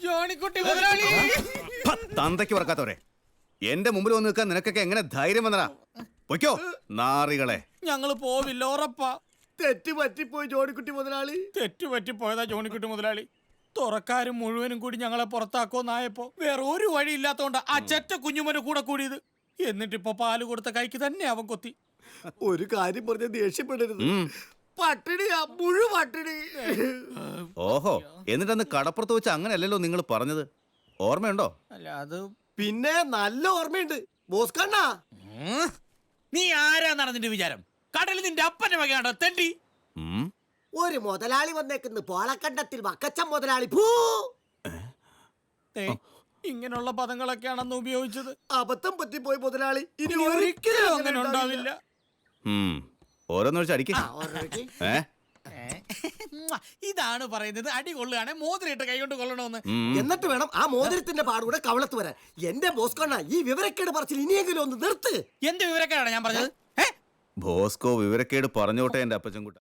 ജോണിക്കുട്ടി മുതലാളി. തന്തയ്ക്ക് പറക്കാത്തവരെ, എന്റെ മുമ്പിൽ വന്ന് നിൽക്കാൻ നിനക്കൊക്കെ എങ്ങനെ ധൈര്യം വന്നടാ? പൊയ്ക്കോ നാറികളെ. ഞങ്ങള് പോവില്ല, ഉറപ്പാ. തെറ്റ് പറ്റിപ്പോയി ജോണിക്കുട്ടി മുതലാളി. തെറ്റു പറ്റിപ്പോയതാ ജോണിക്കുട്ടി മുതലാളി. തുറക്കാരും മുഴുവനും കൂടി ഞങ്ങളെ പുറത്താക്കോന്നായപ്പോ വേറെ ഒരു വഴി ഇല്ലാത്തോണ്ട് ആ ചെറ്റ കുഞ്ഞുമനെ കൂടെ കൂടിയത്. എന്നിട്ടിപ്പോ പാല് കൊടുത്ത കൈക്ക് തന്നെ അവൻ കൊത്തി. ഒരു കാര്യം പറഞ്ഞ ദേഷ്യപ്പെടരുത്. പട്ടിണിയാ, മുഴു പട്ടിണി. ഓഹോ, എന്നിട്ടന്ന് കടപ്പുറത്ത് വെച്ച് അങ്ങനെയല്ലല്ലോ നിങ്ങൾ പറഞ്ഞത്, ഓർമ്മയുണ്ടോ? അല്ല അത് പിന്നെ നല്ല ഓർമ്മയുണ്ട് ബോസ്കണ്ണാ. നീ ആരാന്നാണ് നിന്റെ വിചാരം? കടലിൽ നിന്റെ അപ്പന്റെ വകയാണോ തെണ്ടി? ഒരു മുതലാളി വന്നേക്കുന്നു പോളക്കണ്ടത്തിൽ വക്കച്ചൻ മുതലാളി. ഇങ്ങനെയുള്ള പദങ്ങളൊക്കെയാണെന്ന് ഉപയോഗിച്ചത്. അബദ്ധം പറ്റിപ്പോയി മുതലാളി. ഇനി ഒരിക്കലും അങ്ങനെ ഉണ്ടാവില്ല. ഓരോന്ന് വെച്ച് അടിക്ക്. ഇതാണ് പറയുന്നത്, അടി കൊള്ളുകയാണെ മോതിരയിട്ട് കൈകൊണ്ട് കൊള്ളണമെന്ന്. എന്നിട്ട് വേണം ആ മോതിരത്തിന്റെ പാടുകൂടെ കവളത്ത് വരാൻ. എന്റെ ബോസ്കണ്ണ, ഈ വിവരക്കേട് പറച്ചിൽ ഇനിയെങ്കിലും ഒന്ന് നിർത്ത്. എന്ത് വിവരക്കേടാണ് ഞാൻ പറഞ്ഞത്? ബോസ്കോ വിവരക്കേട് പറഞ്ഞോട്ടെ എന്റെ അപ്പച്ചൻകുട്ട.